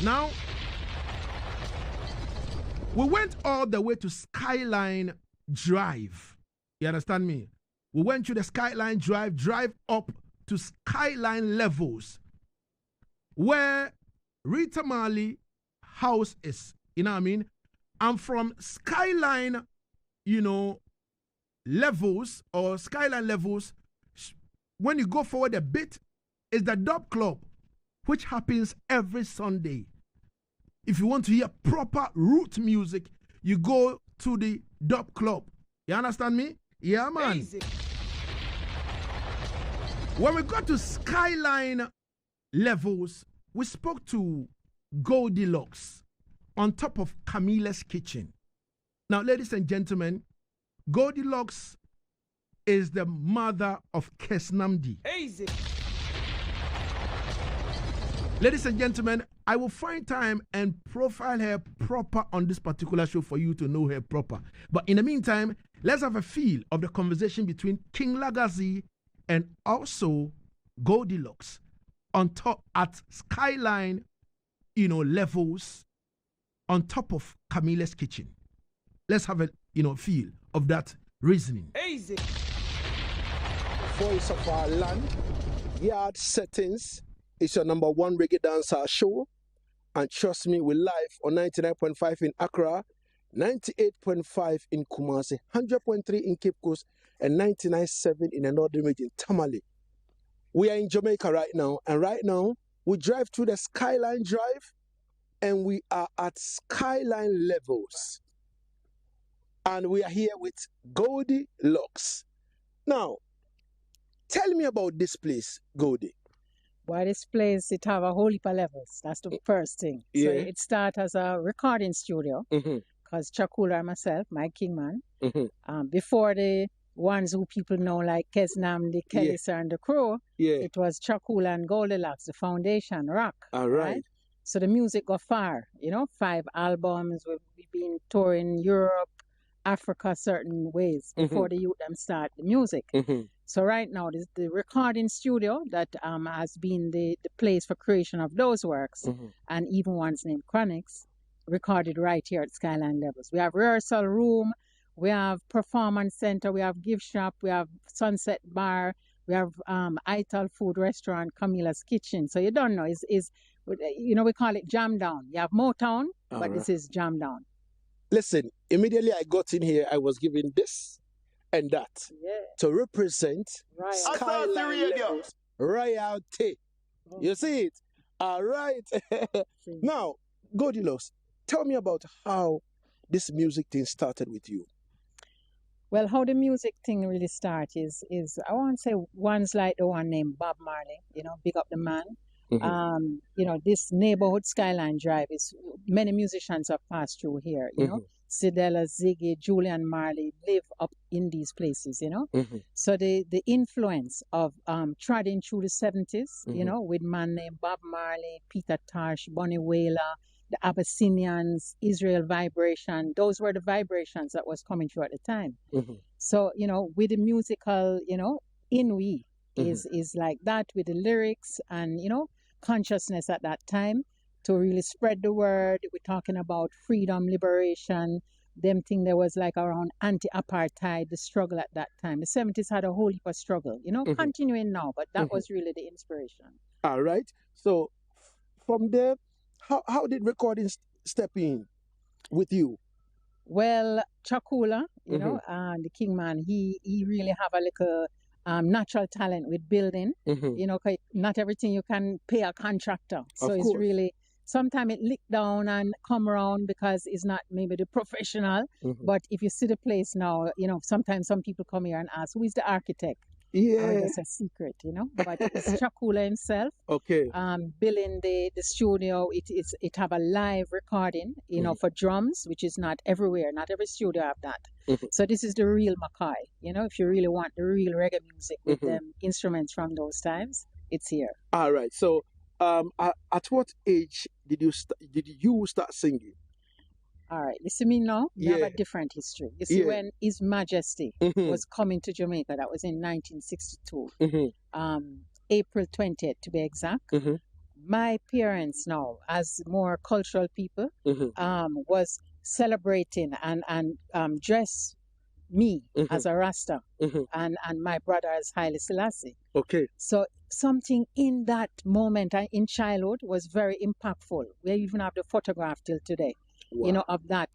Now, we went all the way to Skyline Drive. You understand me? We went to the Skyline drive up to Skyline levels, where Rita Marley house is. You know what I mean? And from Skyline, levels or Skyline levels, when you go forward a bit, is the Dub Club, which happens every Sunday. If you want to hear proper root music, you go to the Dub Club. You understand me? Yeah, man. Easy. When we got to Skyline levels, we spoke to Goldilocks on top of Camila's Kitchen. Now, ladies and gentlemen, Goldilocks is the mother of Kesnamdi. Easy. Ladies and gentlemen, I will find time and profile her proper on this particular show for you to know her proper. But in the meantime, let's have a feel of the conversation between King Lagazee and also Goldilocks on top at Skyline, levels on top of Camila's Kitchen. Let's have a, feel of that reasoning. Easy. Voice of our land, Yaad Settingz. It's your number one reggae dancer show. And trust me, we're live on 99.5 in Accra, 98.5 in Kumasi, 100.3 in Cape Coast, and 99.7 in the northern region, Tamale. We are in Jamaica right now, and right now, we drive through the Skyline Drive, and we are at Skyline levels. And we are here with Goldilocks. Now, tell me about this place, Goldie. Well, this place, it have a whole heap of levels. That's the first thing. Yeah. So it started as a recording studio, because Chakula and myself, my Kingman, before the ones who people know like Kesnam, the Kellis and the Crow, it was Chakula and Goldilocks, the foundation, rock. All right. So the music got far, 5 albums. We've been touring Europe, Africa, certain ways before the youth them start the music. So right now, this the recording studio that has been the place for creation of those works, and even ones named Chronics, recorded right here at Skyline levels. We have rehearsal room, we have performance center, we have gift shop, we have Sunset Bar, we have Ital Food Restaurant, Camila's Kitchen. So you don't know, we call it Jam Down. You have Motown, but this is Jam Down. Listen, immediately I got in here, I was given this and that to represent Skyline levels royalty. You see it? All right. Now, Goldilocks, tell me about how this music thing started with you. Well, how the music thing really started is I want to say one's like the one named Bob Marley, big up the man. This neighborhood Skyline Drive is many musicians have passed through here, Sidella, Ziggy, Julian Marley live up in these places, So the influence of treading through the 70s, with man named Bob Marley, Peter Tosh, Bunny Wailer, the Abyssinians, Israel Vibration, those were the vibrations that was coming through at the time. So, with the musical, is like that with the lyrics and, consciousness at that time to really spread the word. We're talking about freedom, liberation, them thing there was like around anti-apartheid, the struggle at that time. The 70s had a whole heap of struggle, continuing now, but that was really the inspiration. All right. So from there, how did recording step in with you? Well, Chakula, the Kingman, he really have a little natural talent with building. 'Cause not everything you can pay a contractor. So it's really, sometimes it lick down and come around because it's not maybe the professional. But if you see the place now, sometimes some people come here and ask, who is the architect? Yeah. It's a secret, But it's Chakula himself. Okay. Building the studio, it have a live recording, for drums, which is not everywhere. Not every studio have that. So this is the real Mackay. If you really want the real reggae music with them instruments from those times, it's here. All right. So, at what age did you start singing? All right, listen me now. We have a different history. You see, when His Majesty was coming to Jamaica, that was in 1962, April 20th to be exact. my parents now, as more cultural people, was celebrating and dress me as a Rasta and my brother as Haile Selassie. Okay. So something in that moment in childhood was very impactful. We even have the photograph till today. Wow. You know, of that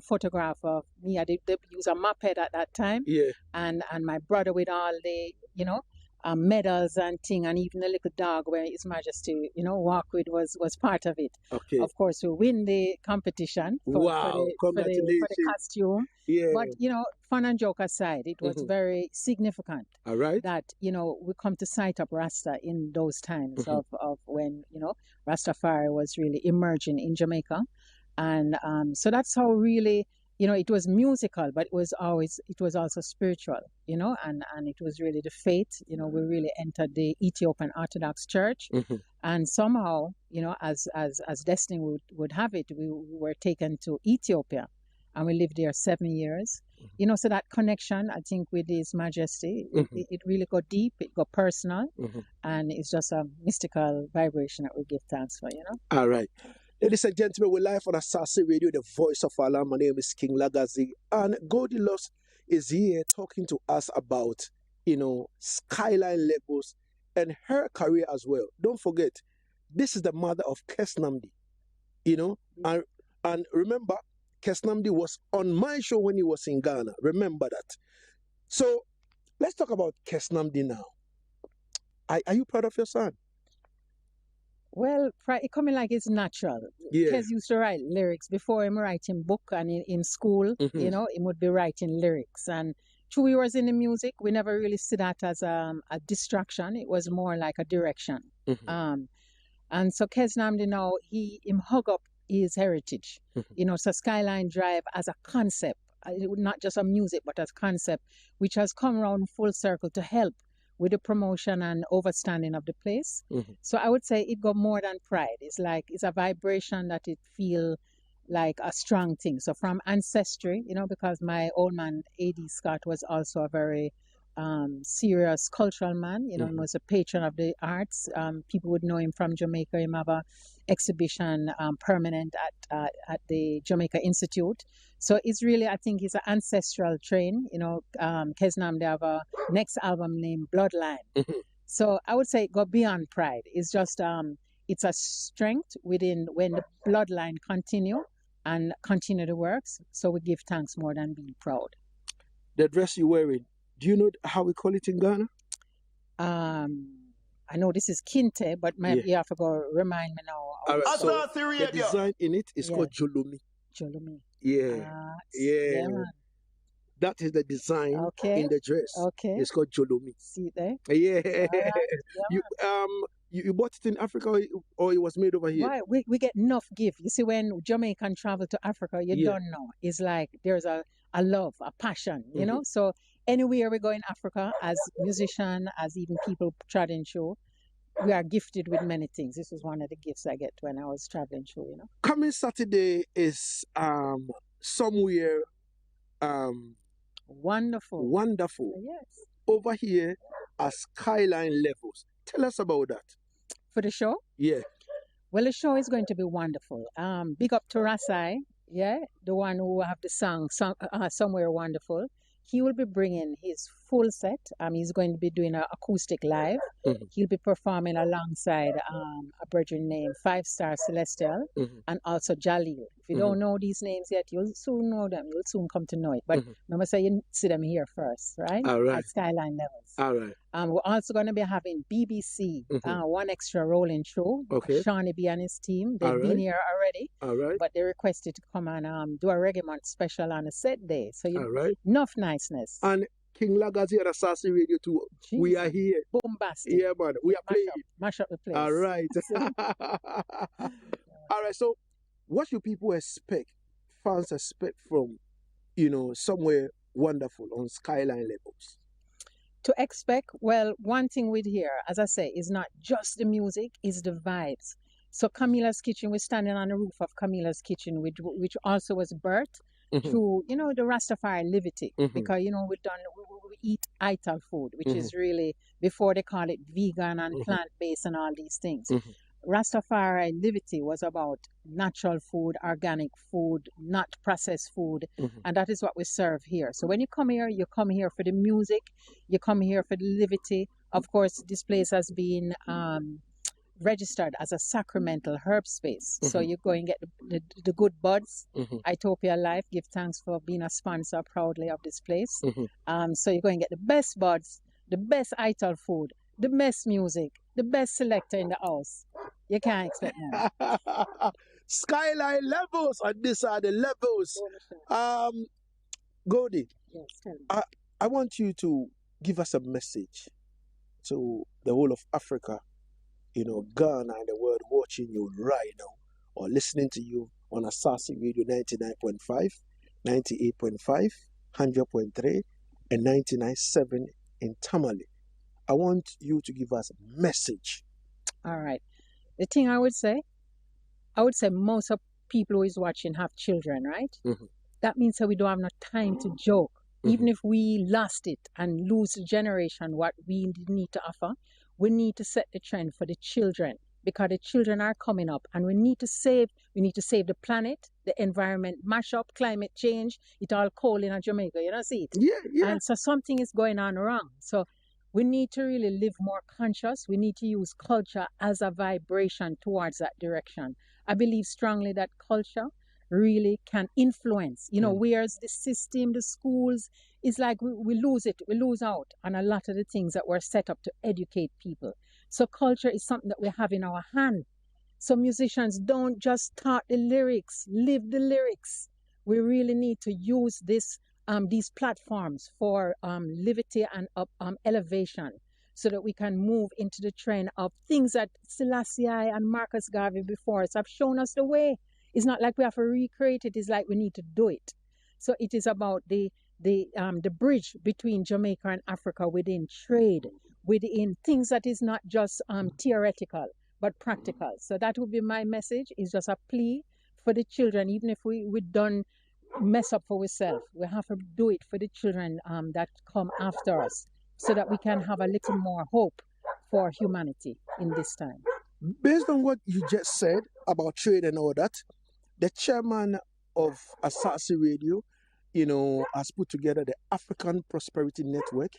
photograph of me. I did use a moped at that time. Yeah. And my brother with all the, medals and thing, and even the little dog where His Majesty, walk with was part of it. Okay. Of course, we win the competition for the costume. Yeah. But, fun and joke aside, it was very significant. All right. That, we come to sight up Rasta in those times of when, Rastafari was really emerging in Jamaica. And so that's how really, it was musical, but it was also spiritual, and it was really the faith. We really entered the Ethiopian Orthodox Church, and somehow, as destiny would have it, we were taken to Ethiopia, and we lived there 7 years. So that connection, I think, with His Majesty, it really got deep, it got personal, and it's just a mystical vibration that we give thanks for, All right. Ladies and gentlemen, we're live on Asaase Radio, the voice of Allah. My name is King Lagazee, and Goldilocks is here talking to us about, Skyline levels and her career as well. Don't forget, this is the mother of Kesnamdi, and remember, Kesnamdi was on my show when he was in Ghana. Remember that. So let's talk about Kesnamdi now. Are you proud of your son? Well, it coming like it's natural. Yeah. Kes used to write lyrics before him writing book, and in school, he would be writing lyrics. And 2 years in the music, we never really see that as a distraction. It was more like a direction. And so Kes Namdi now, him hug up his heritage. So Skyline Drive as a concept, not just a music, but as concept, which has come around full circle to help with the promotion and overstanding of the place. So I would say it got more than pride. It's a vibration that it feel like a strong thing. So from ancestry, because my old man, A.D. Scott, was also a very serious cultural man. He was a patron of the arts. People would know him from Jamaica. He have a exhibition permanent at the Jamaica Institute. So it's really, I think, it's an ancestral train. Kes Namdi have a next album named Bloodline. So I would say it go beyond pride. It's just it's a strength within when the bloodline continue the works. So we give thanks more than being proud. The dress you're wearing, do you know how we call it in Ghana? I know this is kente, but you have to go remind me now. All right, so the design in it is called Jolomi. Jolomi. Yeah. That is the design in the dress. Okay. It's called Jolomi. See there? Yeah. Right. You bought it in Africa or it was made over here? Right. We get enough gift. You see, when Jamaican travel to Africa, you don't know. It's like there's a love, a passion, So anywhere we go in Africa, as musician, as even people traveling show, we are gifted with many things. This is one of the gifts I get when I was traveling show, Coming Saturday is somewhere wonderful. Yes. Over here at Skyline Levels. Tell us about that. For the show? Yeah. Well, the show is going to be wonderful. Big up to Rasai, the one who have the song Somewhere Wonderful. He will be bringing his full set. He's going to be doing an acoustic live. He'll be performing alongside a brethren named 5-Star Celestial and also Jalil. If you don't know these names yet, you'll soon know them. You'll soon come to know it. But I'm say you see them here first, right? All right. At Skyline Levels. All right. We're also going to be having BBC, one extra rolling show. Okay. Shawnee B and his team. They've been here already. All right. But they requested to come and do a reggae month special on a set day. So enough niceness. And King Lagazee and Asaase Radio too. Jeez. We are here. Bombastic. Yeah, man. We are playing. Mash up the place. All right. All right. So, what should people expect? Fans expect from, somewhere wonderful on Skyline Levels. To expect, well, one thing we'd hear, as I say, is not just the music, it's the vibes. So Camila's Kitchen, we're standing on the roof of Camila's Kitchen, which also was birthed through, the Rastafari liberty. Because, we eat ital food, which is really, before they call it vegan and plant-based and all these things. Rastafari Livity was about natural food, organic food, not processed food, and that is what we serve here. So when you come here for the music, you come here for the Livity. Of course, this place has been registered as a sacramental herb space. So you go and get the good buds. Itopia Life, give thanks for being a sponsor proudly of this place. So you go and get the best buds, the best ital food, the best music, the best selector in the house. You can't expect more. Skyline levels, and these are the levels. Goldie, Yes, I want you to give us a message to the whole of Africa, Ghana and the world watching you right now or listening to you on Asaase Radio 99.5, 98.5, 100.3, and 99.7 in Tamale. I want you to give us a message. All right. The thing I would say most of people who is watching have children, right? That means that we don't have no time to joke. Even if we lost it and lose a generation, what we need to offer, we need to set the trend for the children, because the children are coming up, and we need to save the planet, the environment, mash up, climate change. It all cold in Jamaica, you don't see it? Yeah. And so something is going on wrong. So we need to really live more conscious. We need to use culture as a vibration towards that direction. I believe strongly that culture really can influence, whereas the system, the schools, is like we lose out on a lot of the things that were set up to educate people. So culture is something that we have in our hand. So musicians don't just talk the lyrics, live the lyrics. We really need to use these platforms for livity and elevation, so that we can move into the trend of things that Selassie and Marcus Garvey before us have shown us the way. It's not like we have to recreate it. It's like we need to do it. So it is about the bridge between Jamaica and Africa within trade, within things that is not just theoretical, but practical. So that would be my message. It's just a plea for the children. Even if we don't mess up for ourselves, we have to do it for the children that come after us, so that we can have a little more hope for humanity in this time. Based on what you just said about trade and all that, the chairman of Asaase Radio, has put together the African Prosperity Network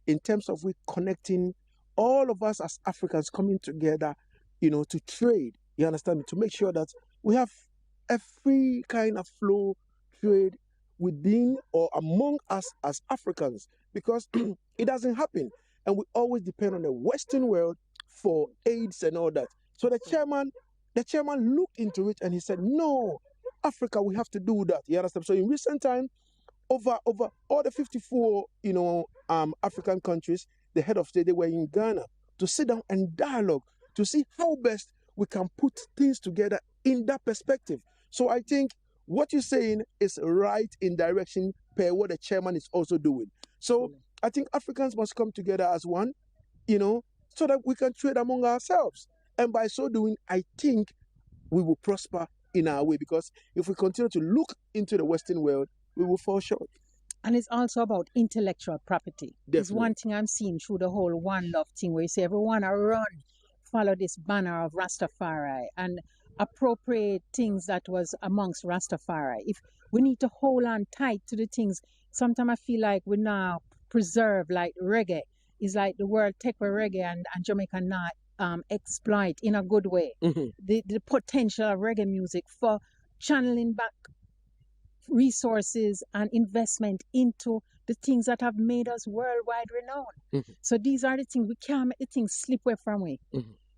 in terms of we connecting all of us as Africans coming together, to trade. You understand me? To make sure that we have a free kind of flow trade within or among us as Africans, because it doesn't happen, and we always depend on the Western world for aids and all that. So the chairman looked into it and he said, no, Africa, we have to do that. You understand? So in recent time, over all the 54, African countries, the head of state, they were in Ghana to sit down and dialogue to see how best we can put things together in that perspective. So I think what you're saying is right in direction per what the chairman is also doing. So I think Africans must come together as one, so that we can trade among ourselves. And by so doing, I think we will prosper in our way, because if we continue to look into the Western world, we will fall short. And it's also about intellectual property. Definitely. It's one thing I'm seeing through the whole One Love thing, where you say everyone run, follow this banner of Rastafari and appropriate things that was amongst Rastafari. If we need to hold on tight to the things, sometimes I feel like we now preserve, like reggae. It's like the world take away reggae and Jamaica not exploit in a good way the potential of reggae music for channeling back resources and investment into the things that have made us worldwide renowned. So these are the things, we can't make the things slip away from we.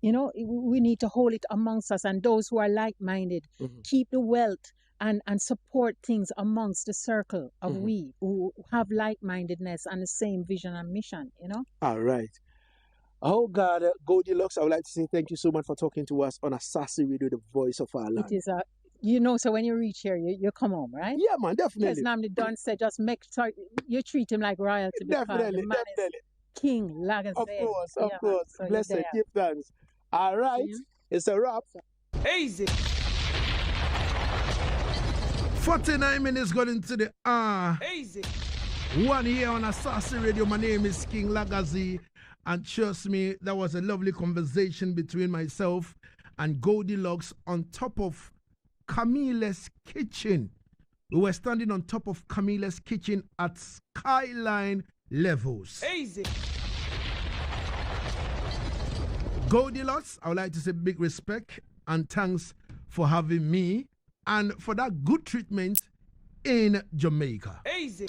We need to hold it amongst us, and those who are like-minded, keep the wealth and support things amongst the circle of we who have like-mindedness and the same vision and mission, All right. Oh God, Goldilocks, I would like to say thank you so much for talking to us on Asaase Radio, the voice of our land. It is so when you reach here, you come home, right? Yeah, man, definitely. Because Namdi Don said, just make sure you treat him like royalty. Definitely. King, Lagazee. Of course. So blessed, give thanks. All right, it's a wrap. Easy. 49 minutes got into the Easy. 1 year on Asaase Radio. My name is King Lagazee, and trust me, that was a lovely conversation between myself and Goldilocks on top of Camile's kitchen. We were standing on top of Camile's kitchen at Skyline levels. Easy. Goldilocks, I would like to say big respect and thanks for having me and for that good treatment in Jamaica. Easy.